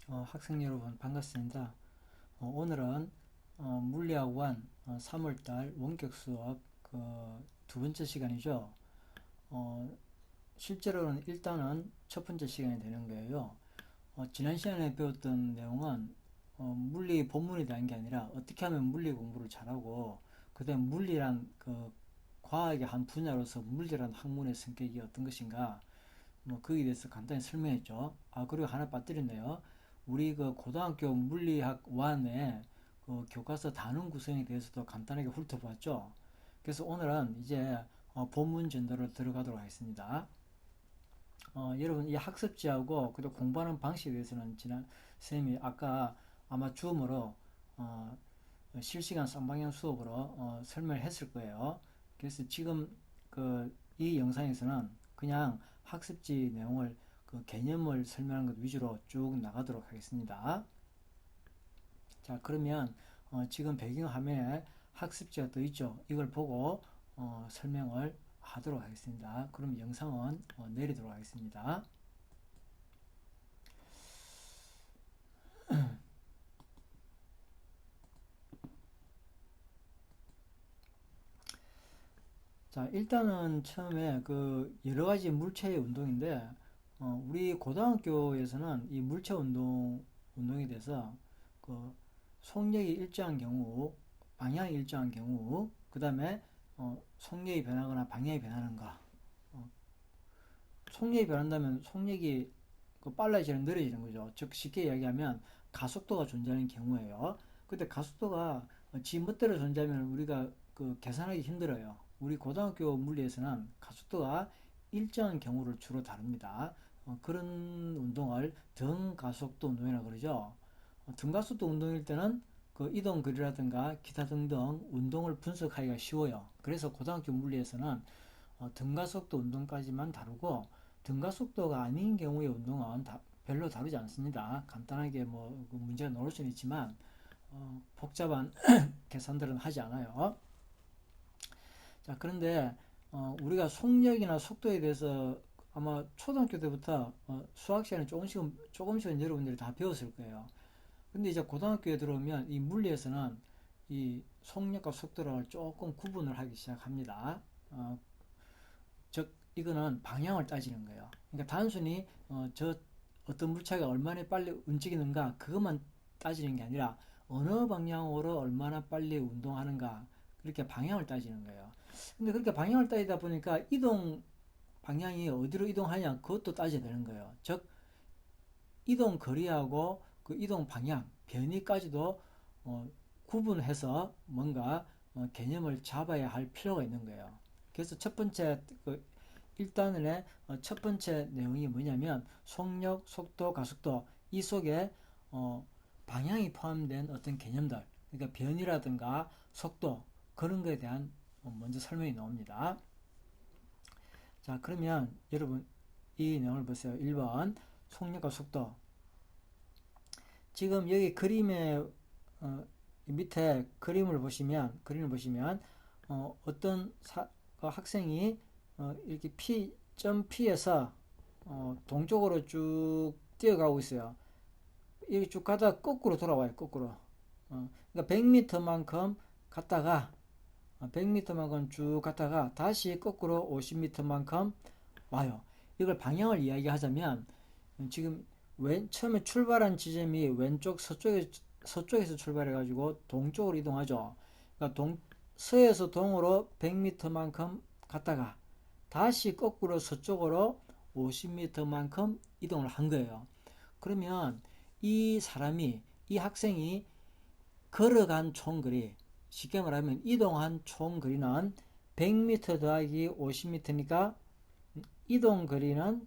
학생 여러분 반갑습니다. 오늘은 물리학 1 3월달 원격 수업 두 번째 시간이죠. 어, 실제로는 일단은 첫 번째 시간이 되는 거예요. 지난 시간에 배웠던 내용은 물리 본문이 되는 게 아니라 어떻게 하면 물리 공부를 잘하고 그다음 물리란 과학의 한 분야로서 물리란 학문의 성격이 어떤 것인가 뭐 거기에 대해서 간단히 설명했죠. 그리고 하나 빠뜨렸네요. 우리 고등학교 물리학 1의 교과서 단원 구성에 대해서도 간단하게 훑어봤죠. 그래서 오늘은 이제 본문 전도로 들어가도록 하겠습니다. 여러분 이 학습지하고 그리고 공부하는 방식에 대해서는 지난 선생님이 아까 아마 줌으로 실시간 쌍방향 수업으로 설명을 했을 거예요. 그래서 지금 이 영상에서는 그냥 학습지 내용을 개념을 설명하는 것 위주로 쭉 나가도록 하겠습니다. 자, 그러면 지금 배경화면에 학습지가 떠 있죠. 이걸 보고 설명을 하도록 하겠습니다. 그럼 영상은 내리도록 하겠습니다. 자, 일단은 처음에 여러 가지 물체의 운동인데, 우리 고등학교에서는 이 물체 운동에 대해서 그 속력이 일정한 경우, 방향이 일정한 경우, 그 다음에 속력이 변하거나 방향이 변하는 거. 어, 속력이 변한다면 속력이 빨라지는 느려지는 거죠. 즉 쉽게 이야기하면 가속도가 존재하는 경우예요. 근데 가속도가 지 멋대로 존재하면 우리가 계산하기 힘들어요. 우리 고등학교 물리에서는 가속도가 일정한 경우를 주로 다룹니다. 그런 운동을 등가속도 운동이라고 그러죠. 등가속도 운동일 때는 이동 거리라든가 기타 등등 운동을 분석하기가 쉬워요. 그래서 고등학교 물리에서는 등가속도 운동까지만 다루고 등가속도가 아닌 경우의 운동은 별로 다루지 않습니다. 간단하게 문제가 나올 수는 있지만 복잡한 계산들은 하지 않아요. 자, 그런데 우리가 속력이나 속도에 대해서 아마 초등학교 때부터 수학 시간에 조금씩은 여러분들이 다 배웠을 거예요. 근데 이제 고등학교에 들어오면 이 물리에서는 이 속력과 속도를 조금 구분을 하기 시작합니다. 즉 이거는 방향을 따지는 거예요. 그러니까 단순히 저 어떤 물체가 얼마나 빨리 움직이는가 그것만 따지는 게 아니라 어느 방향으로 얼마나 빨리 운동하는가 그렇게 방향을 따지는 거예요. 근데 그렇게 방향을 따지다 보니까 이동 방향이 어디로 이동하냐 그것도 따져야 되는 거예요. 즉 이동 거리하고 그 이동 방향 변이까지도 구분해서 뭔가 개념을 잡아야 할 필요가 있는 거예요. 그래서 첫 번째 1단원의 첫 번째 내용이 뭐냐면 속력, 속도, 가속도 이 속에 방향이 포함된 어떤 개념들 그러니까 변이라든가 속도 그런 거에 대한 먼저 설명이 나옵니다. 자, 그러면 여러분 이 내용을 보세요. 1번 속력과 속도. 지금 여기 그림의 밑에 그림을 보시면 어떤 학생이 이렇게 점 P에서 동쪽으로 쭉 뛰어가고 있어요. 이렇게 쭉 가다가 거꾸로 돌아와요. 거꾸로. 그러니까 100m만큼 갔다가 100m만큼 쭉 갔다가 다시 거꾸로 50m만큼 와요. 이걸 방향을 이야기하자면 지금 처음에 출발한 지점이 왼쪽 서쪽에서 출발해가지고 동쪽으로 이동하죠. 그러니까 서에서 동으로 100m만큼 갔다가 다시 거꾸로 서쪽으로 50m만큼 이동을 한 거예요. 그러면 이 학생이 걸어간 총거리, 쉽게 말하면 이동한 총거리는 100m 더하기 50m니까 이동 거리는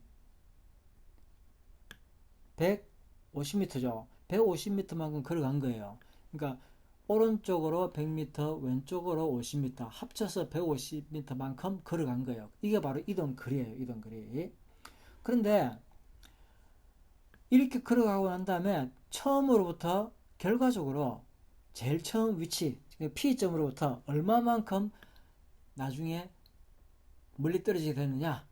150m죠. 150m만큼 걸어간 거예요. 그러니까 오른쪽으로 100m, 왼쪽으로 50m, 합쳐서 150m만큼 걸어간 거예요. 이게 바로 이동 거리예요. 이동 거리. 그런데 이렇게 걸어가고 난 다음에 처음으로부터 결과적으로 제일 처음 위치, P점으로부터 얼마만큼 나중에 멀리 떨어지게 되느냐?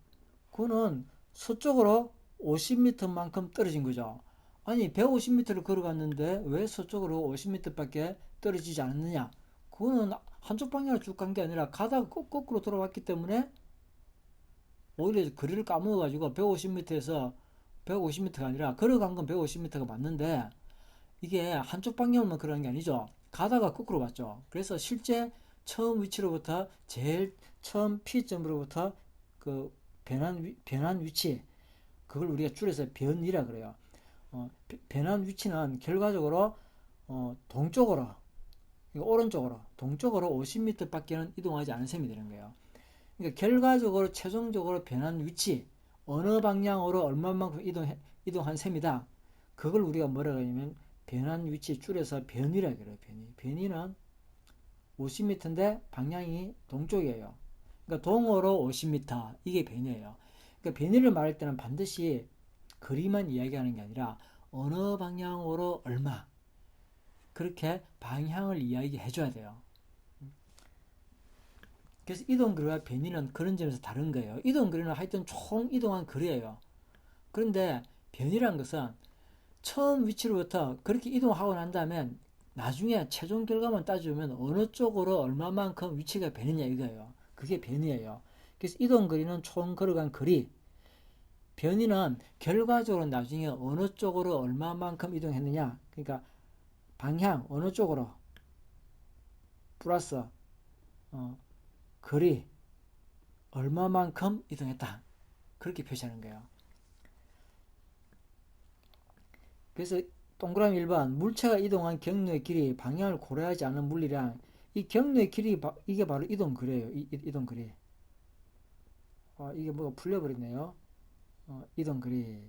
그거는 서쪽으로 50m만큼 떨어진 거죠. 아니 150m를 걸어갔는데 왜 서쪽으로 50m밖에 떨어지지 않았느냐? 그거는 한쪽 방향으로 쭉 간 게 아니라 가다가 거꾸로 돌아왔기 때문에 오히려 거리를 까먹어가지고 150m에서 150m가 아니라 걸어간 건 150m가 맞는데 이게 한쪽 방향으로만 걸어간 게 아니죠. 가다가 거꾸로 갔죠. 그래서 실제 처음 위치로부터 제일 처음 P점으로부터 그 변한 위치 그걸 우리가 줄여서 변이라 그래요. 변한 위치는 결과적으로 동쪽으로 오른쪽으로 동쪽으로 50m밖에는 이동하지 않은 셈이 되는 거예요. 그러니까 결과적으로 최종적으로 변한 위치 어느 방향으로 얼마만큼 이동한 셈이다. 그걸 우리가 뭐라고 하냐면 변한 위치 줄여서 변이라 그래요. 변이는 50m인데 방향이 동쪽이에요. 그러니까 동으로 50m 이게 변이에요. 그러니까 변이를 말할 때는 반드시 거리만 이야기하는 게 아니라 어느 방향으로 얼마 그렇게 방향을 이야기해 줘야 돼요. 그래서 이동거리와 변이는 그런 점에서 다른 거예요. 이동거리는 하여튼 총 이동한 거리예요. 그런데 변이란 것은 처음 위치로부터 그렇게 이동하고 난 다음에 나중에 최종 결과만 따지면 어느 쪽으로 얼마만큼 위치가 변했냐 이거예요. 그게 변이에요. 그래서 이동거리는 총 걸어간 거리, 변이는 결과적으로 나중에 어느 쪽으로 얼마만큼 이동했느냐. 그러니까 방향 어느 쪽으로 플러스 거리 얼마만큼 이동했다. 그렇게 표시하는 거예요. 그래서 동그라미 1번 물체가 이동한 경로의 길이 방향을 고려하지 않은 물리량 이 경로의 길이 이게 바로 이동거리예요. 이동거리. 이게 뭐가 풀려버렸네요. 이동거리.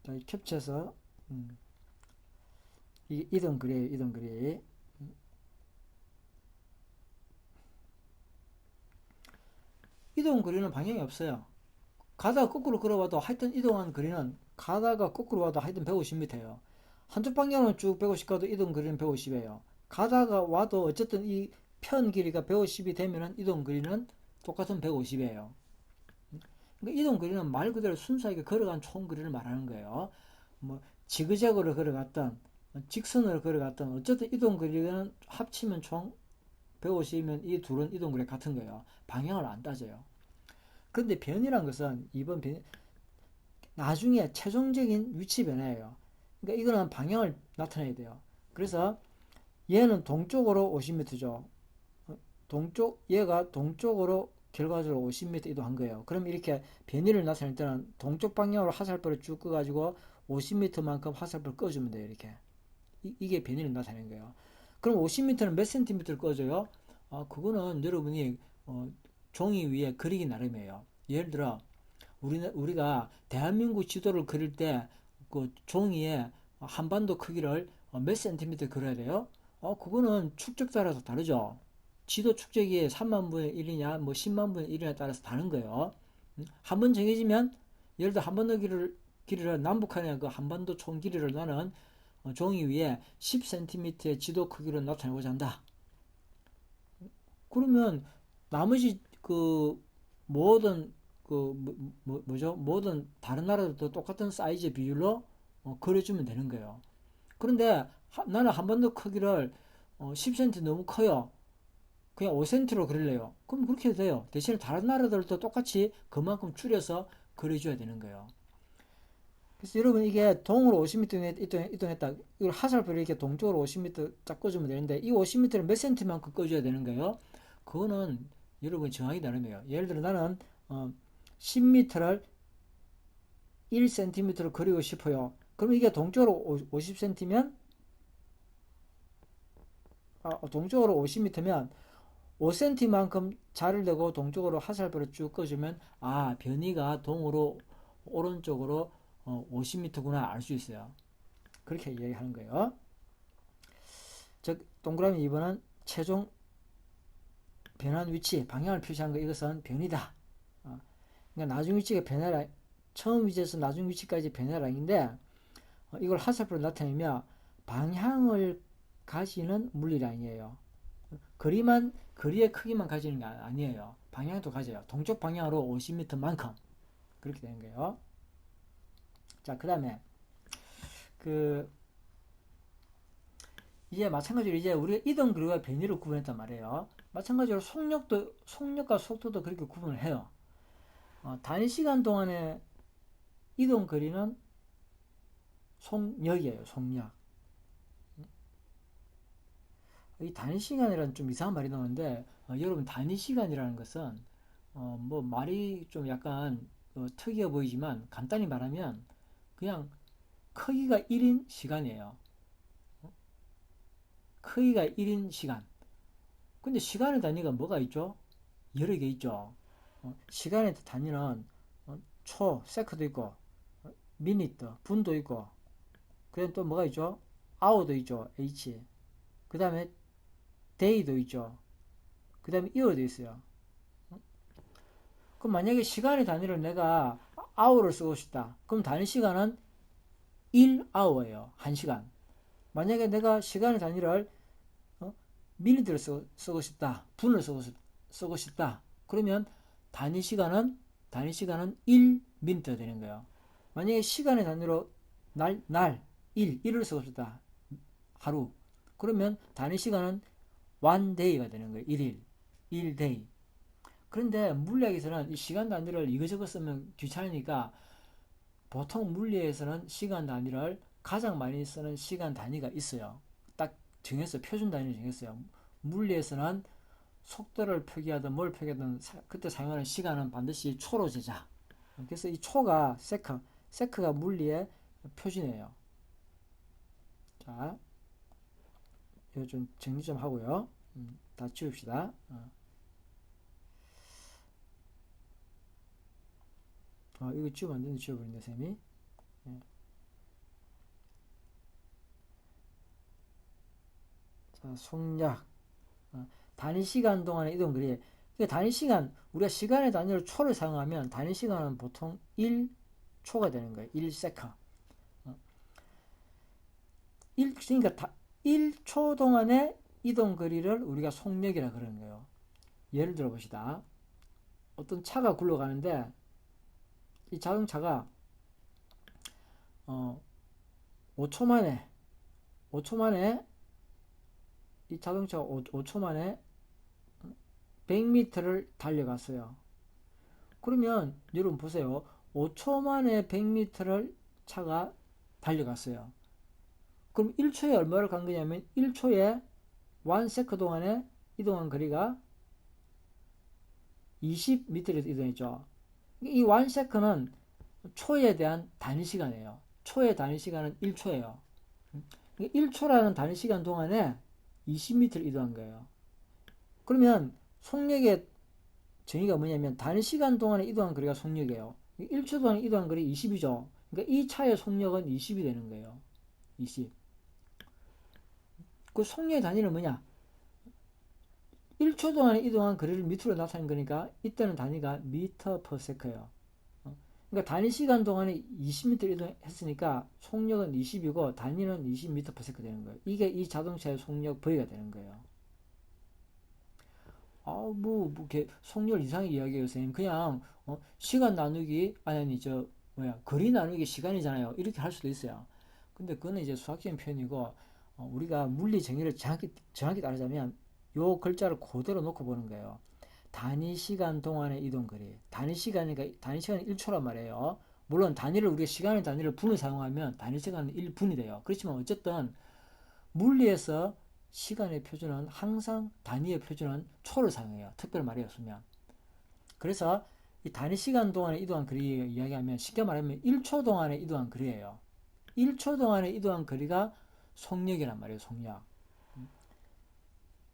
자, 캡처해서 이 이동거리예요. 이동거리. 이동거리는 방향이 없어요. 가다가 거꾸로 걸어와도 하여튼 이동한 거리는 가다가 거꾸로 와도 하여튼 150m예요. 한쪽 방향으로 쭉 150 가도 이동 거리는 150이에요. 가다가 와도 어쨌든 이 편 길이가 150이 되면은 이동 거리는 똑같은 150이에요. 그러니까 이동 거리는 말 그대로 순수하게 걸어간 총 거리를 말하는 거예요. 뭐 지그재그로 걸어갔던 직선으로 걸어갔던 어쨌든 이동 거리는 합치면 총 150이면 이 둘은 이동 거리 같은 거예요. 방향을 안 따져요. 그런데 변이란 것은 이번 변 나중에 최종적인 위치 변화예요. 그러니까 이거는 방향을 나타내야 돼요. 그래서 얘는 동쪽으로 50m죠. 얘가 동쪽으로 결과적으로 50m 이동한 거예요. 그럼 이렇게 변이를 나타낼 때는 동쪽 방향으로 화살표를 쭉 꺼가지고 50m만큼 화살표를 꺼주면 돼요. 이렇게. 이게 변이를 나타내는 거예요. 그럼 50m는 몇 센티미터를 꺼줘요? 그거는 여러분이 종이 위에 그리기 나름이에요. 예를 들어 우리가 대한민국 지도를 그릴 때 그 종이에 한반도 크기를 몇 센티미터 그려야 돼요? 그거는 축적 따라서 다르죠. 지도 축적이 3만 분의 1이냐, 뭐 10만 분의 1이냐 따라서 다른 거예요. 한번 정해지면, 예를 들어 한반도 길이를 남북한의 그 한반도 총 길이를 나는 종이 위에 10cm의 지도 크기로 나타내고자 한다. 그러면 나머지 그 모든 뭐죠? 모든 다른 나라들도 똑같은 사이즈 비율로 그려주면 되는 거예요. 그런데 나는 한반도 크기를 10cm 너무 커요. 그냥 5cm로 그릴래요. 그럼 그렇게 해도 돼요. 대신에 다른 나라들도 똑같이 그만큼 줄여서 그려줘야 되는 거예요. 그래서 여러분 이게 동으로 50m 이동했다. 이걸 화살표를 이렇게 동쪽으로 50m 딱 꺼주면 되는데 이 50m를 몇 cm만큼 꺼줘야 되는 거예요. 그거는 여러분 정하기 나름이에요. 예를 들어 나는 10m를 1cm로 그리고 싶어요. 그럼 이게 동쪽으로 50cm면 동쪽으로 50m면 5cm만큼 자를 내고 동쪽으로 화살표를 쭉 꺼주면 변이가 동으로 오른쪽으로 50m구나 알 수 있어요. 그렇게 이야기하는 거예요. 즉 동그라미 2번은 최종 변환 위치 방향을 표시한 거 이것은 변이다. 그러니까 나중 위치가 변화라 처음 위치에서 나중 위치까지 변화량인데 이걸 화살표로 나타내며 방향을 가지는 물리량이에요. 거리의 크기만 가지는 게 아니에요. 방향도 가져요. 동쪽 방향으로 50m만큼 그렇게 되는 거예요. 자, 그 다음에 그 이제 마찬가지로 이제 우리가 이동 거리와 변이를 구분했단 말이에요. 마찬가지로 속력과 속도도 그렇게 구분을 해요. 단위 시간 동안의 이동 거리는 속력이에요. 속력. 이 단위 시간이라는 좀 이상한 말이 나오는데 여러분 단위 시간이라는 것은 뭐 말이 좀 약간 특이해 보이지만 간단히 말하면 그냥 크기가 1인 시간이에요. 크기가 1인 시간. 근데 시간의 단위가 뭐가 있죠? 여러 개 있죠. 시간의 단위는 초, 세크도 있고 미니트, 분도 있고 그다음 또 뭐가 있죠? 아워도 있죠. H. 그 다음에 데이도 있죠. 그 다음에 이어도 있어요. 그럼 만약에 시간의 단위를 내가 아워를 쓰고 싶다. 그럼 단위 시간은 1아워예요. 1시간. 만약에 내가 시간의 단위를 미니트를 쓰고 싶다. 분을 쓰고 싶다. 그러면 단위 시간은 1미니트가 되는 거예요. 만약에 시간의 단위로 날 1을 쓰고 싶다. 하루. 그러면 단위 시간은 1day가 되는 거예요. 1일. 1day. 그런데 물리학에서는 이 시간 단위를 이거저거 쓰면 귀찮으니까 보통 물리에서는 시간 단위를 가장 많이 쓰는 시간 단위가 있어요. 딱 정했어요. 표준 단위를 정했어요. 물리에서는 속도를 표기하든 뭘 표기하든 그때 사용하는 시간은 반드시 초로 재자. 그래서 이 초가 세크가 물리의 표준이에요. 자, 이거 좀 정리 좀 하고요. 다 지웁시다. 이거 지우면 안 되는데 지워버린다, 쌤이. 예. 자, 속력. 단위 시간 동안의 이동 거리. 그러니까 단위 시간, 우리가 시간의 단위로 초를 사용하면 단위 시간은 보통 1초가 되는 거예요. 1세컨. 그러니까 1초 동안의 이동 거리를 우리가 속력이라 그러는 거예요. 예를 들어 봅시다. 어떤 차가 굴러가는데 이 자동차가 5초 만에 이 자동차가 5초 만에 100m를 달려갔어요. 그러면 여러분 보세요. 5초 만에 100m를 차가 달려갔어요. 그럼 1초에 얼마를 간 거냐면 1초에 1세컨 동안에 이동한 거리가 20m를 이동했죠. 이 1세컨은 초에 대한 단위 시간이에요. 초의 단위 시간은 1초예요. 1초라는 단위 시간 동안에 20m를 이동한 거예요. 그러면 속력의 정의가 뭐냐면 단위 시간 동안에 이동한 거리가 속력이에요. 1초 동안에 이동한 거리 20이죠. 그러니까 이 차의 속력은 20이 되는 거예요. 20. 그 속력의 단위는 뭐냐? 1초 동안에 이동한 거리를 미터로 나타낸 거니까 이때는 단위가 미터 퍼 세컨예요. 그러니까 단위 시간 동안에 20m 이동했으니까 속력은 20이고 단위는 20m per second 되는 거예요. 이게 이 자동차의 속력 V가 되는 거예요. 이렇게 속력 이상하게 이야기해요, 선생님. 그냥 시간 나누기 거리 나누기 시간이잖아요. 이렇게 할 수도 있어요. 근데 그거는 이제 수학적인 표현이고 우리가 물리 정의를 정확히 따르자면 요 글자를 그대로 놓고 보는 거예요. 단위 시간 동안의 이동 거리. 단위 시간이 1초란 말이에요. 물론 우리가 시간의 단위를 분을 사용하면 단위 시간은 1분이 돼요. 그렇지만 어쨌든 물리에서 시간의 표준은 항상 단위의 표준은 초를 사용해요. 특별히 말이었으면. 그래서 이 단위 시간 동안에 이동한 거리 이야기하면 쉽게 말하면 1초 동안에 이동한 거리예요. 1초 동안에 이동한 거리가 속력이란 말이에요. 속력.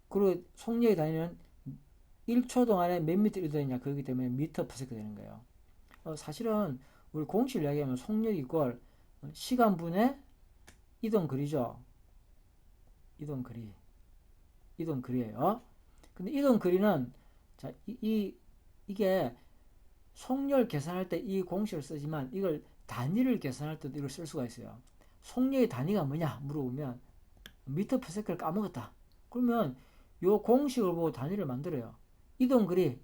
그리고 속력의 단위는 1초 동안에 몇 미터 이동했냐 그렇기 때문에 미터 퍼 세컨 되는 거예요. 사실은 우리 공식을 이야기하면 속력 이꼴 시간분의 이동 거리죠. 이동 거리예요. 근데 이동 거리는 자, 이게 속력을 계산할 때 이 공식을 쓰지만 이걸 단위를 계산할 때도 이걸 쓸 수가 있어요. 속력의 단위가 뭐냐 물어보면 미터 퍼 세컨을 까먹었다. 그러면 요 공식을 보고 단위를 만들어요. 이동거리의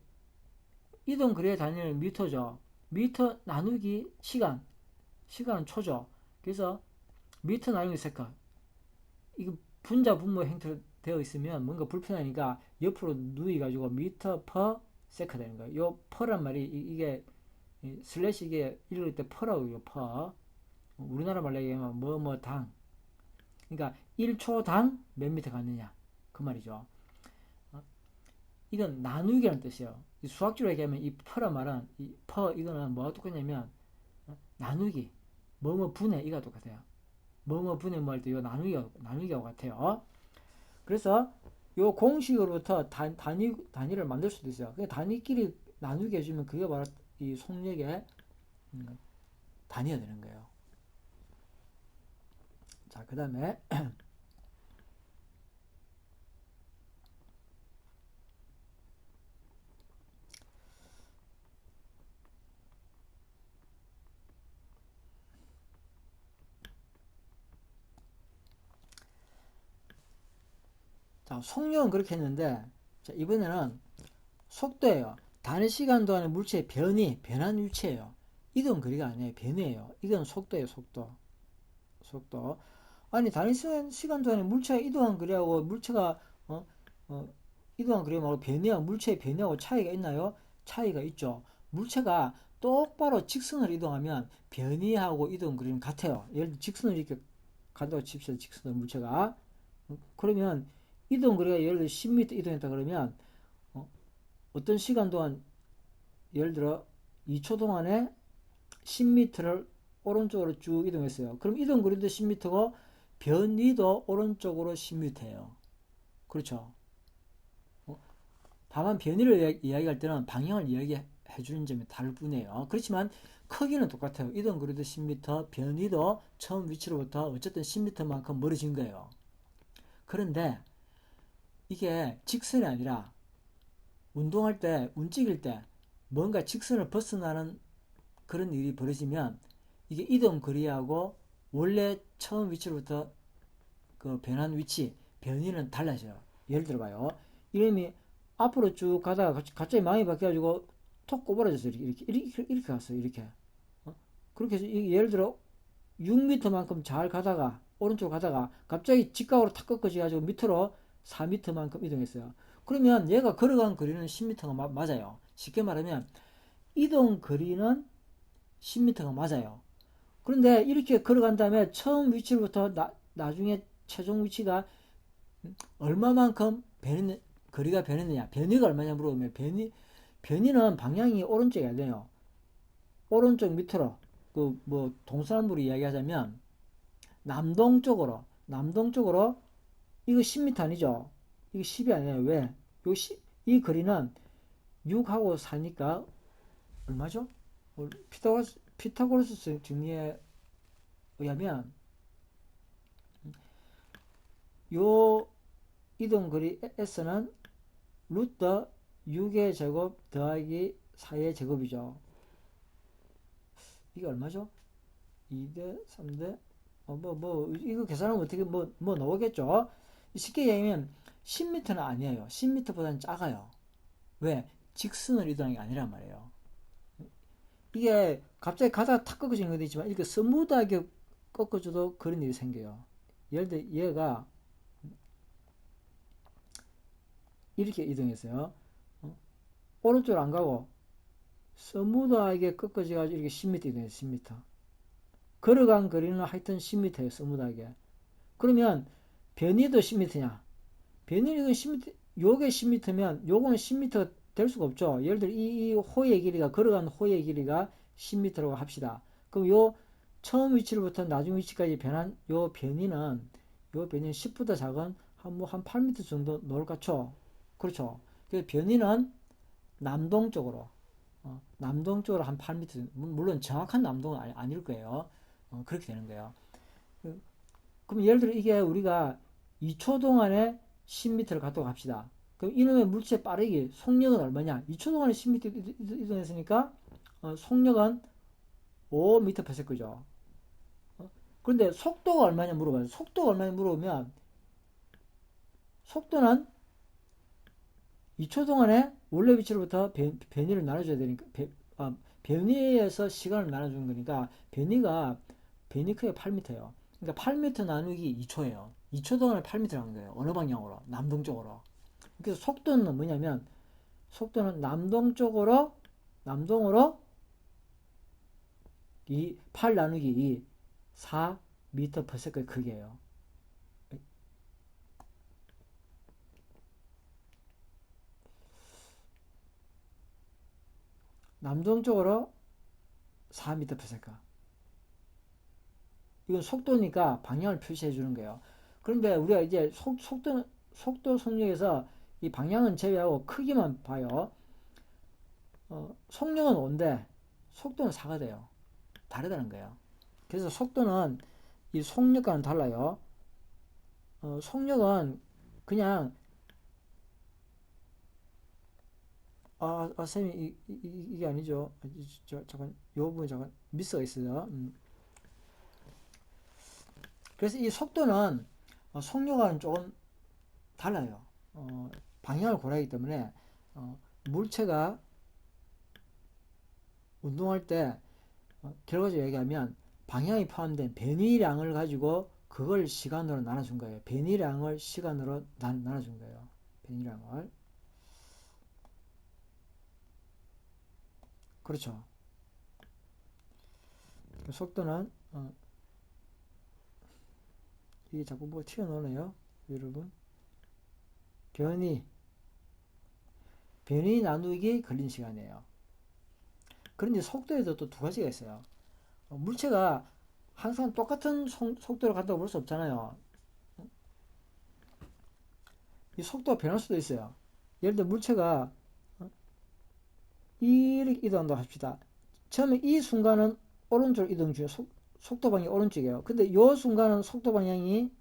단위는 미터죠. 미터 나누기 시간, 시간은 초죠. 그래서 미터 나누기 세컨. 이거 분자 분모 형태로 되어 있으면 뭔가 불편하니까 옆으로 누이가지고 미터 퍼 세컨 되는 거예요. 요 퍼란 말이 이게 슬래시 이게 읽을 때 퍼라고 요 퍼. 우리나라 말로 얘기하면 뭐뭐당. 그러니까 1초당 몇 미터 갔느냐 그 말이죠. 이건 나누기라는 뜻이에요. 수학적으로 얘기하면 이 퍼란 말은 이 퍼 이거는 뭐가 똑같냐면 나누기 뭐뭐 분해 이가 똑같아요. 뭐뭐 분해 뭐 할 때 요 나누기가 같아요. 그래서 요 공식으로부터 단위를 만들 수도 있어요. 그 단위끼리 나누게 해주면 그게 바로 이 속력의 단위가 되는 거예요. 자, 그 다음에 자, 속력은 그렇게 했는데 자, 이번에는 속도예요. 단위 시간 동안의 물체의 변한 위치예요. 이동 거리가 아니에요. 변이에요. 이건 속도예요. 속도. 아니 단위 시간 동안에 물체가 이동한 거리하고 물체가 어, 이동한 거리하고 변이하고 물체의 변이하고 차이가 있나요? 차이가 있죠. 물체가 똑바로 직선으로 이동하면 변이하고 이동 거리는 같아요. 예를 들어 직선으로 이렇게 간다고 칩시다. 직선으로 물체가 그러면 이동 거리가 예를 들어 10m 이동했다 그러면 어떤 시간 동안 예를 들어 2초 동안에 10m를 오른쪽으로 쭉 이동했어요. 그럼 이동 거리도 10m고 변이도 오른쪽으로 10m예요. 그렇죠. 다만 변이를 이야기할 때는 방향을 이야기해 주는 점이 다를 뿐이에요. 그렇지만 크기는 똑같아요. 이동 거리도 10m, 변이도 처음 위치로부터 어쨌든 10m만큼 멀어진 거예요. 그런데 이게 직선이 아니라 운동할 때, 움직일 때 뭔가 직선을 벗어나는 그런 일이 벌어지면 이게 이동 거리하고 원래 처음 위치로부터 그 변한 위치, 변이는 달라져요. 예를 들어봐요. 이름이 앞으로 쭉 가다가 갑자기 망이 바뀌어가지고 톡 꼬부라졌어요. 이렇게 갔어요. 이렇게. 그렇게 해서 예를 들어 6m만큼 잘 가다가 오른쪽으로 가다가 갑자기 직각으로 탁 꺾어져가지고 밑으로 4m만큼 이동했어요. 그러면 얘가 걸어간 거리는 10m가 맞아요. 쉽게 말하면 이동 거리는 10m가 맞아요. 그런데 이렇게 걸어간 다음에 처음 위치로부터 나중에 최종 위치가 얼마만큼 거리가 변했느냐, 변이가 얼마냐 물어보면 변이는 방향이 오른쪽이 안 돼요. 오른쪽 밑으로 그 뭐 동서남북으로 이야기하자면 남동쪽으로 이거 10m 아니죠? 이거 10이 아니에요. 왜? 이 거리는 6하고 4니까 얼마죠? 피타고라스 정리에 의하면 요 이동 거리 S는 루트 6의 제곱 더하기 4의 제곱이죠. 이게 얼마죠? 2대 3대 이거 계산하면 어떻게 나오겠죠? 쉽게 얘기하면 10m는 아니에요. 10m보다는 작아요. 왜? 직선을 이동하는 게 아니란 말이에요. 이게 갑자기 가다가 탁 꺾어지는 것도 있지만 이렇게 스무드하게 꺾어줘도 그런 일이 생겨요. 예를 들어 얘가 이렇게 이동했어요. 오른쪽으로 안 가고 스무드하게 꺾어져가지고 이렇게 10m 이동했어요. 10m. 걸어간 거리는 하여튼 10m예요. 스무드하게. 그러면 변이도 10m냐? 변이는 10m, 요게 10m면 요거는 10m 될 수가 없죠. 예를 들어 이 호의 길이가 걸어간 호의 길이가 10m라고 합시다. 그럼 요 처음 위치로부터 나중 위치까지 변한 요 변이는 10보다 작은 한 8m 정도 나올 것 같죠. 그렇죠. 그 변이는 남동쪽으로 남동쪽으로 한 8m 물론 정확한 남동은 아닐 거예요. 그렇게 되는 거예요. 그럼 예를 들어 이게 우리가 2초 동안에 10m를 갔다고 합시다. 그럼 이놈의 물체 빠르기 속력은 얼마냐? 2초 동안에 10m 이동했으니까 속력은 5m/s죠. 그런데 속도가 얼마냐 물어봐요. 속도가 얼마냐 물어보면 속도는 2초 동안에 원래 위치로부터 변위를 나눠줘야 되니까, 변위에서 시간을 나눠주는 거니까, 변위 크기가 8m예요. 그러니까 8m 나누기 2초예요. 2초 동안에 8m를 하는 거예요. 어느 방향으로? 남동쪽으로. 그래서 속도는 뭐냐면, 속도는 남동으로 8 나누기 2, 4m per second 크기예요. 남동쪽으로 4m per second. 이건 속도니까 방향을 표시해 주는 거예요. 그런데 우리가 이제 속도 속력에서 이 방향은 제외하고 크기만 봐요. 속력은 5인데 속도는 4가 돼요. 다르다는 거예요. 그래서 속도는 이 속력과는 달라요. 속력은 그냥 쌤이 이게 아니죠. 잠깐 요 부분에 잠깐 미스가 있어요. 그래서 이 속도는 속력과는 조금 달라요. 방향을 고려하기 때문에 물체가 운동할 때 결과적으로 얘기하면 방향이 포함된 변위량을 가지고 그걸 시간으로 나눠준 거예요. 변위량을 시간으로 나눠준 거예요. 변위량을. 그렇죠. 속도는 이게 자꾸 뭐 튀어나오네요. 여러분. 변위 나누기 걸린 시간이에요. 그런데 속도에도 또 두 가지가 있어요. 물체가 항상 똑같은 속도로 간다고 볼 수 없잖아요. 이 속도가 변할 수도 있어요. 예를 들어 물체가 이렇게 이동한다고 합시다. 처음에 이 순간은 오른쪽 이동 중에 속도 방향이 오른쪽이에요. 근데 이 순간은 속도 방향이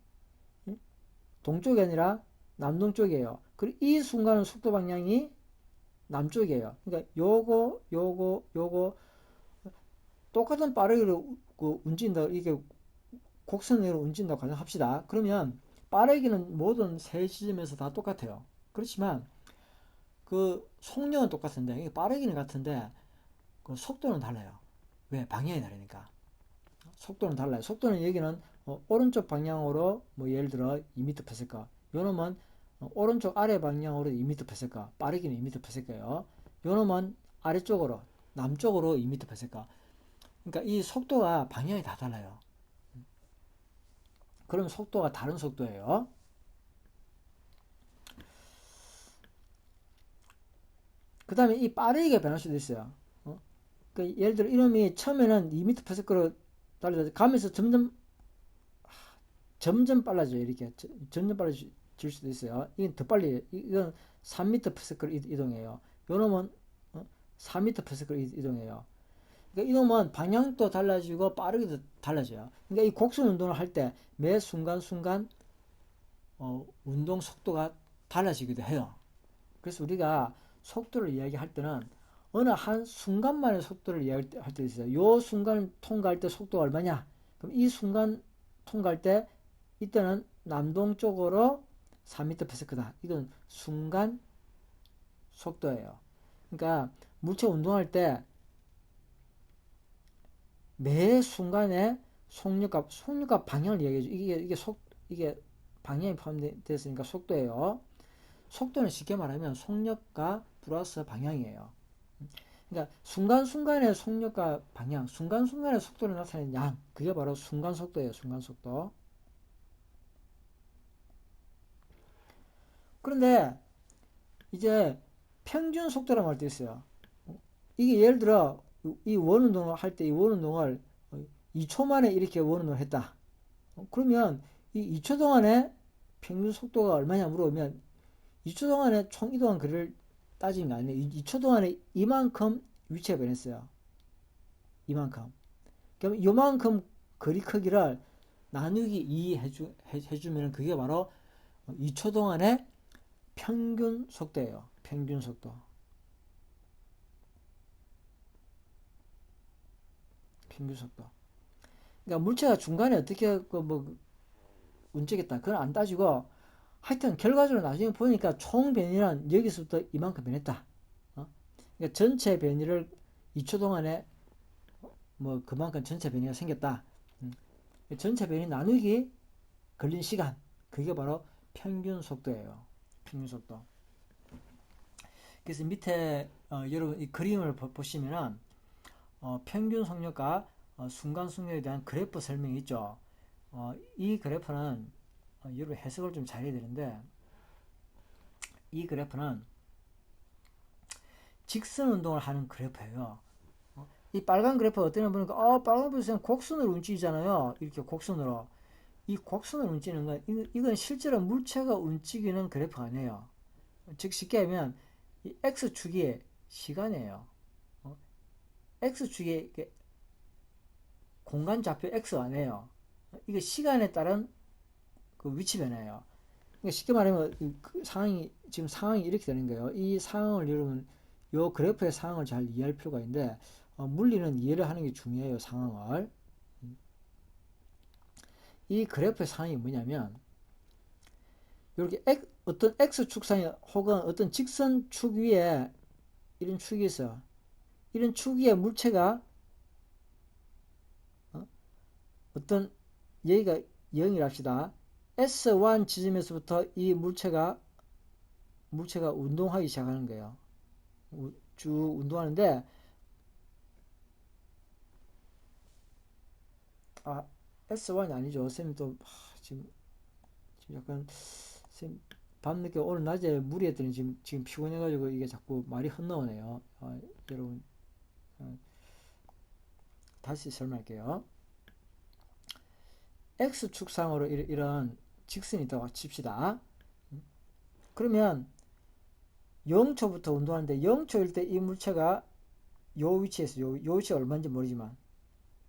동쪽이 아니라 남동쪽이에요. 그리고 이 순간은 속도 방향이 남쪽이에요. 그러니까 요거 똑같은 빠르기로 움직인다. 이게 곡선으로 움직인다고 가정합시다. 그러면 빠르기는 모든 세 지점에서 다 똑같아요. 그렇지만 그 속력은 똑같은데 빠르기는 같은데 그 속도는 달라요. 왜? 방향이 다르니까. 속도는 달라요. 속도는 여기는 오른쪽 방향으로 뭐 예를 들어 2m/s. 요놈은 오른쪽 아래 방향으로 2m/s. 빠르기는 2m/s예요. 요놈은 아래쪽으로 남쪽으로 2m/s. 그러니까 이 속도가 방향이 다 달라요. 그러면 속도가 다른 속도예요. 그 다음에 이 빠르게 변할 수도 있어요. 그러니까 예를 들어 이놈이 처음에는 2m/s로 달려서 가면서 점점 빨라져요. 이렇게 점점 빨라질 수도 있어요. 이건 더 빨리, 이건 3m/s로 이동해요. 요놈은 4m/s로 이동해요. 그러니까 이놈은 방향도 달라지고 빠르기도 달라져요. 그러니까 이 곡선 운동을 할 때 매 순간순간 운동 속도가 달라지기도 해요. 그래서 우리가 속도를 이야기할 때는 어느 한 순간만의 속도를 이야기할 때 있어요. 요 순간을 통과할 때 속도가 얼마냐? 그럼 이 순간 통과할 때 이때는 남동쪽으로 4m/s다. 이건 순간 속도예요. 그러니까 물체 운동할 때 매 순간에 속력과 방향을 이야기해줘. 이게 방향이 포함되어 있으니까 속도예요. 속도는 쉽게 말하면 속력과 플러스 방향이에요. 그러니까 순간순간의 속력과 방향, 순간순간의 속도를 나타내는 양, 그게 바로 순간속도예요. 순간속도. 그런데 이제 평균 속도라는 말도 있어요. 이게 예를 들어 이 원운동을 할 때 이 원운동을 2초 만에 이렇게 원운동을 했다. 그러면 이 2초 동안에 평균 속도가 얼마냐 물어보면 2초 동안에 총 이동한 거리를 따지는 게 아니에요. 2초 동안에 이만큼 위치가 변했어요. 이만큼. 그럼 요만큼 거리 크기를 나누기 2 해주면 그게 바로 2초 동안의 평균 속도예요. 평균 속도. 평균 속도. 그러니까 물체가 중간에 어떻게 뭐 움직였다. 그건 안 따지고 하여튼 결과적으로 나중에 보니까 총 변이는 여기서부터 이만큼 변했다. 그러니까 전체 변이를 2초 동안에 뭐 그만큼 전체 변이가 생겼다. 음. 전체 변이 나누기 걸린 시간, 그게 바로 평균 속도예요. 평균 속도. 그래서 밑에 여러분 이 그림을 보시면은 평균 속력과 순간 속력에 대한 그래프 설명이 있죠. 이 그래프는 여러분 해석을 좀 잘해야 되는데, 이 그래프는 직선 운동을 하는 그래프예요. 이 빨간 그래프 어떤 보니까 빨간 그래프는 곡선으로 움직이잖아요. 이렇게 곡선으로. 이 곡선으로 움직이는 건 이건 실제로 물체가 움직이는 그래프가 아니에요. 즉 쉽게 하면 이 x축이 시간이에요. x축이 공간 좌표 x 아니에요. 이게 시간에 따른 그 위치 변화예요. 그러니까 쉽게 말하면 그 상황이 지금 상황이 이렇게 되는 거예요. 이 상황을 여러분 요 그래프의 상황을 잘 이해할 필요가 있는데 물리는 이해를 하는 게 중요해요. 상황을. 이 그래프의 상황이 뭐냐면 이렇게 어떤 x축상에 혹은 어떤 직선축 위에 이런 축이 있어요. 이런 축 위에 물체가 어떤 여기가 0이라 합시다. S1 지점에서부터 이 물체가 운동하기 시작하는 거예요. 쭉 운동하는데 S1이 아니죠. 쌤이 또 지금 약간 쌤 밤늦게 오늘 낮에 무리했더니 지금 피곤해가지고 이게 자꾸 말이 헛나오네요. 여러분 다시 설명할게요. X축상으로 이런 직선이 있다고 칩시다. 그러면 0초부터 운동하는데 0초일 때 이 물체가 요 위치에서 요 위치가 얼마인지 모르지만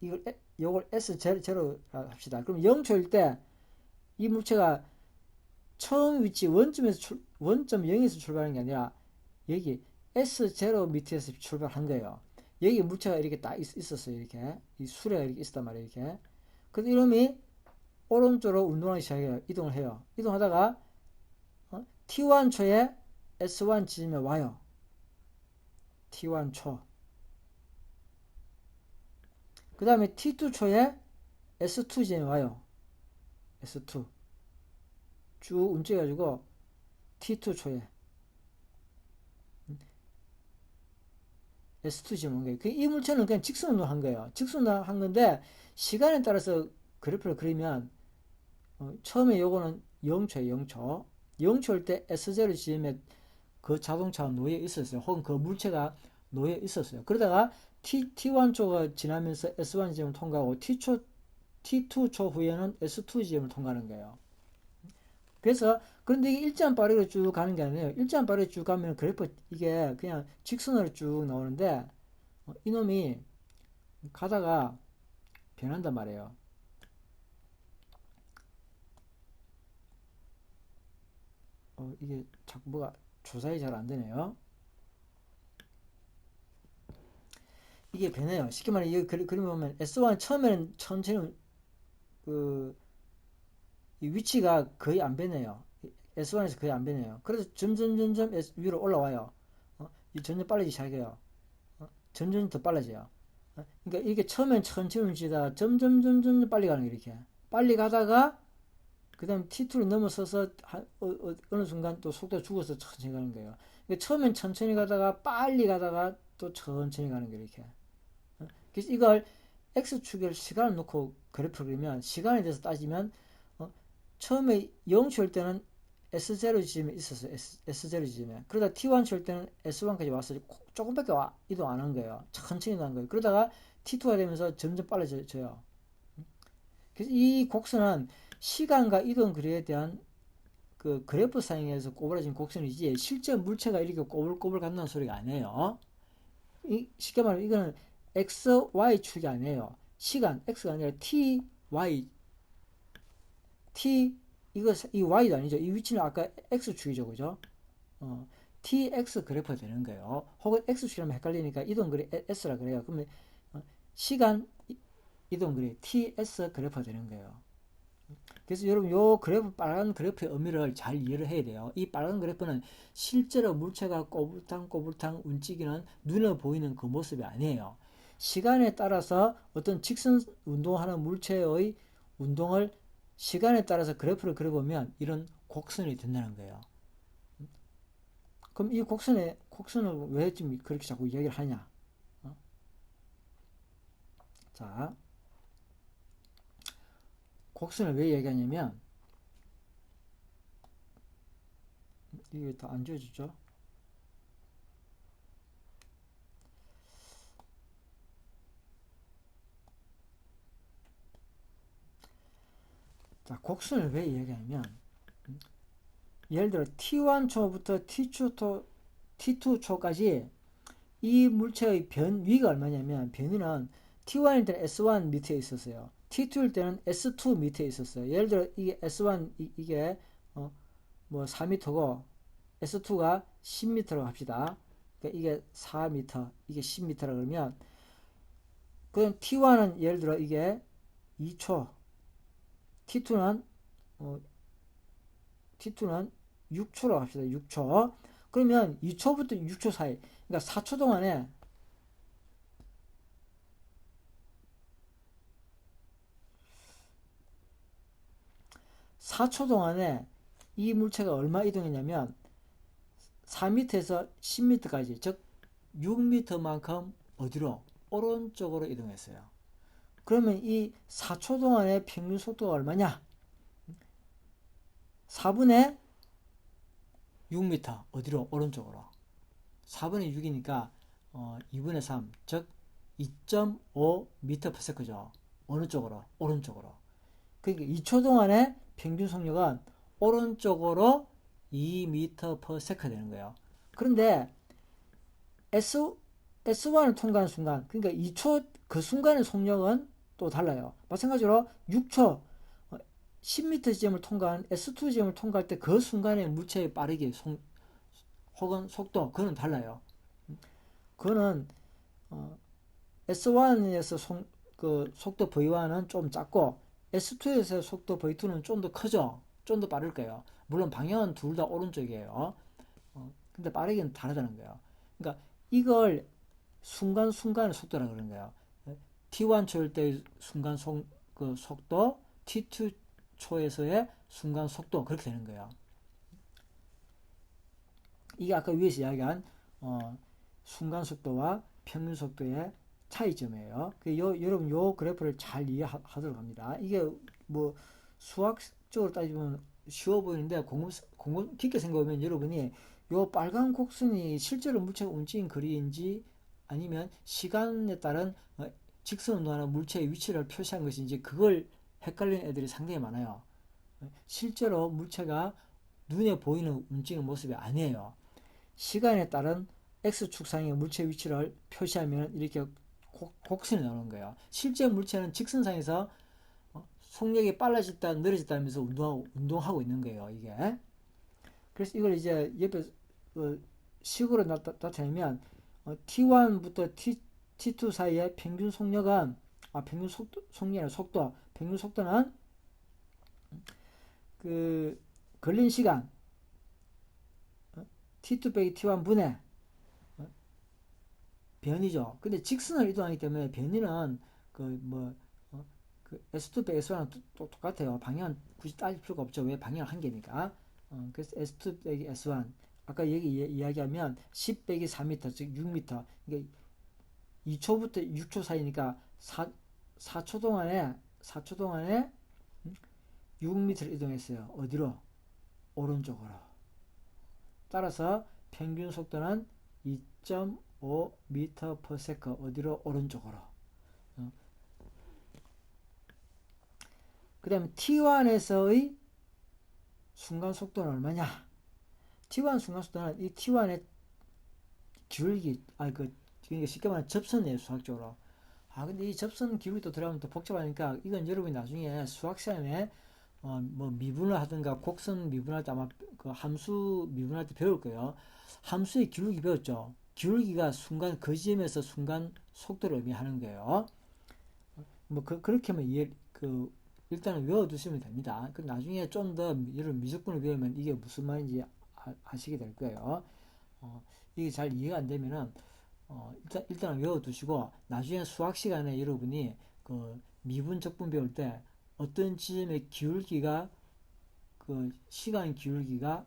요걸 S0 합시다. 그럼 0초일 때 이 물체가 처음 위치 원점에서 원점 0에서 출발하는 게 아니라 여기 S0 밑에서 출발한 거예요. 여기 물체가 이렇게 딱 있었어요. 이렇게 이 수레가 이렇게 있었단 말이에요. 이렇게. 근데 이놈이 오른쪽으로 운동하기 시작해요. 이동을 해요. 이동하다가 T1 초에 S1 지점에 와요. T1 초. 그 다음에 T2 초에 S2 지점에 와요. S2. 쭉 움직여가지고 T2 초에 S2 지점 온 거예요. 이 물체는 그냥 직선으로 한 거예요. 직선으로 한 건데 시간에 따라서 그래프를 그리면 처음에 요거는 0초에 0초. 0초일 때 S0 지점에 그 자동차가 놓여 있었어요. 혹은 그 물체가 놓여 있었어요. 그러다가 T1 초가 지나면서 S1 지점을 통과하고 T2 초 후에는 S2 지점을 통과하는 거예요. 그래서 그런데 이게 일정한 빠르게 쭉 가는 게 아니에요. 일정한 빠르게 쭉 가면 그래프 이게 그냥 직선으로 쭉 나오는데 이놈이 가다가 변한단 말이에요. 이게 자꾸 뭐가 조사이 잘 안 되네요. 이게 변해요. 쉽게 말해 이 그림 보면 S1 처음에는 천천히 그 이 위치가 거의 안 변해요. S1에서 거의 안 변해요. 그래서 점점 위로 올라와요. 점점 빨라지기 시작해요. 점점 더 빨라져요. 그러니까 이게 처음엔 천천히 움직이다가 점점 빨리 가는 게 이렇게. 빨리 가다가 그 다음 T2를 넘어서서 어느 순간 또 속도가 죽어서 천천히 가는 거예요. 그러니까 처음엔 천천히 가다가 빨리 가다가 또 천천히 가는 게 이렇게. 그래서 이걸 X축을 시간을 놓고 그래프를 그리면 시간에 대해서 따지면 처음에 0초일 때는 S0 지점에 있었어요. S0 지점에. 그러다 T1 초일 때는 S1까지 와서 조금밖에 이동 안 한 거예요. 천천히 이동한 거예요. 그러다가 T2가 되면서 점점 빨라져요. 그래서 이 곡선은 시간과 이동 거리에 대한 그 그래프 사용해서 꼬부라진 곡선이지 실제 물체가 이렇게 꼬불꼬불 간다는 소리가 아니에요. 쉽게 말하면 이거는 X, Y 축이 아니에요. 시간, X가 아니라 T, Y, T, 이 Y도 아니죠. 이 위치는 아까 X축이죠. 그죠? TX 그래프가 되는 거예요. 혹은 X축이라면 헷갈리니까 이동거리 S라 그래요. 그러면 시간 이동거리 TS 그래프가 되는 거예요. 그래서 여러분 요 그래프 빨간 그래프의 의미를 잘 이해를 해야 돼요. 이 빨간 그래프는 실제로 물체가 꼬불탕꼬불탕 움직이는 눈에 보이는 그 모습이 아니에요. 시간에 따라서 어떤 직선 운동하는 물체의 운동을 시간에 따라서 그래프를 그려보면 이런 곡선이 된다는 거예요. 그럼 이 곡선을 왜 지금 그렇게 자꾸 이야기를 하냐? 어? 자, 곡선을 왜 얘기하냐면 이게 더 안 지워지죠? 자, 곡선을 왜 얘기하냐면 예를 들어 T1초부터 T2초까지 이 물체의 변위가 얼마냐면 변위는 T1일 때는 S1 밑에 있었어요. T2일 때는 S2 밑에 있었어요. 예를 들어 이게 S1 이게 뭐 4m고 S2가 10m라고 합시다. 그러니까 이게 4m, 이게 10m라 그러면 그럼 T1은 예를 들어 이게 2초, T2는 T2는 6초라고 합시다. 6초. 그러면 2초부터 6초 사이, 그러니까 4초 동안에 4초 동안에 이 물체가 얼마 이동했냐면 4m에서 10m까지, 즉 6m만큼 어디로? 오른쪽으로 이동했어요. 그러면 이 4초 동안의 평균 속도가 얼마냐? 4분의 6m 어디로? 오른쪽으로. 4분의 6이니까 2분의 3, 즉 2.5m/s죠. 어느 쪽으로? 오른쪽으로. 그러니까 2초 동안의 평균 속력은 오른쪽으로 2m/s 되는 거예요. 그런데 S, S1을 통과하는 순간, 그러니까 2초 그 순간의 속력은 또 달라요. 마찬가지로 6초 10m 지점을 통과한 S2 지점을 통과할 때 그 순간의 물체의 빠르기 혹은 속도 그거는 달라요. 그거는 S1에서 그 속도 V1은 좀 작고 S2에서 속도 V2는 좀 더 크죠. 좀 더 빠를 거예요. 물론 방향은 둘 다 오른쪽이에요. 근데 빠르기는 다르다는 거예요. 그러니까 이걸 순간순간의 속도라 그러는 거예요. T1 초일 때의 그 속도, T2 초에서의 순간 속도 그렇게 되는 거예요. 이게 아까 위에서 이야기한 순간 속도와 평균 속도의 차이점이에요. 여러분 요 그래프를 잘 이해하도록 합니다. 이게 뭐 수학적으로 따지면 쉬워 보이는데 공부 깊게 생각하면 여러분이 요 빨간 곡선이 실제로 물체가 움직인 거리인지 아니면 시간에 따른 직선 운동하는 물체의 위치를 표시한 것인지 그걸 헷갈리는 애들이 상당히 많아요. 실제로 물체가 눈에 보이는 움직이는 모습이 아니에요. 시간에 따른 X축상의 물체 위치를 표시하면 이렇게 곡선이 나오는 거예요. 실제 물체는 직선상에서 속력이 빨라졌다 느려졌다 하면서 운동하고 있는 거예요. 이게. 그래서 이걸 이제 옆에 식으로 나타내면 T1부터 T2 사이의 평균 속력은 평균 속력의 속도 평균 속도는 그 걸린 시간 T2 빼기 T1 분의 변이죠. 근데 직선을 이동하기 때문에 변이는 그 S2 빼기 S1은 똑같아요. 방향은 굳이 따질 필요가 없죠. 왜? 방향 한 개니까. 그래서 S2 빼기 S1 아까 이야기하면 10 빼기 4m 즉 6m. 그러니까 2초부터 6초 사이니까 4초 동안에 6m를 이동했어요. 어디로? 오른쪽으로. 따라서 평균 속도는 2.5m/s 어디로? 오른쪽으로. 그 다음에 T1에서의 순간 속도는 얼마냐? T1 순간 속도는 이 T1의 기울기, 그러니까 쉽게 말하면 접선이에요, 수학적으로. 근데 이 접선 기울기 또 들어가면 또 복잡하니까 이건 여러분이 나중에 수학 시간에 뭐 미분을 하든가 곡선 미분할 때 아마 그 함수 미분할 때 배울 거예요. 함수의 기울기 배웠죠. 기울기가 순간 그 지점에서 순간 속도를 의미하는 거예요. 뭐 그렇게 하면 이해 일단은 외워두시면 됩니다. 그 나중에 좀 더 이런 미적분을 배우면 이게 무슨 말인지 아시게 될 거예요. 이게 잘 이해가 안 되면은 일단 외워두시고 나중에 수학 시간에 여러분이 그 미분 적분 배울 때 어떤 지점의 기울기가 그 시간 기울기가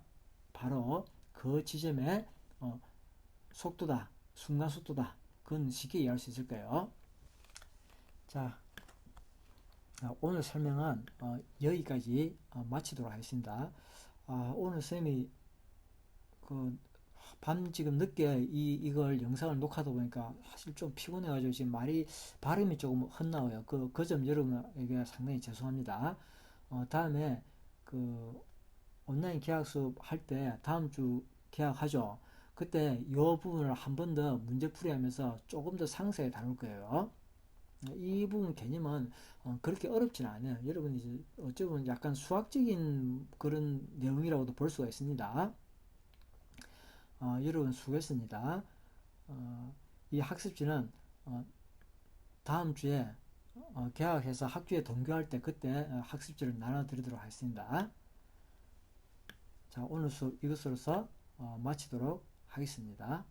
바로 그 지점의 속도다, 순간 속도다. 그건 쉽게 이해할 수 있을 거예요. 자, 오늘 설명은 여기까지 마치도록 하겠습니다. 오늘 쌤이 그 밤 지금 늦게 이걸 영상을 녹화하다 보니까 사실 좀 피곤해가지고 지금 발음이 조금 헛나와요. 그 점 여러분에게 상당히 죄송합니다. 다음에 그 온라인 계약 수업 할 때 다음 주 계약하죠. 그때 이 부분을 한 번 더 문제풀이 하면서 조금 더 상세히 다룰 거예요. 이 부분 개념은 그렇게 어렵진 않아요. 여러분이 이제 어쩌면 약간 수학적인 그런 내용이라고도 볼 수가 있습니다. 여러분 수고했습니다. 이 학습지는 다음 주에 개학해서 학교에 등교할 때 그때 학습지를 나눠드리도록 하겠습니다. 자, 오늘 수업 이것으로서 마치도록 하겠습니다.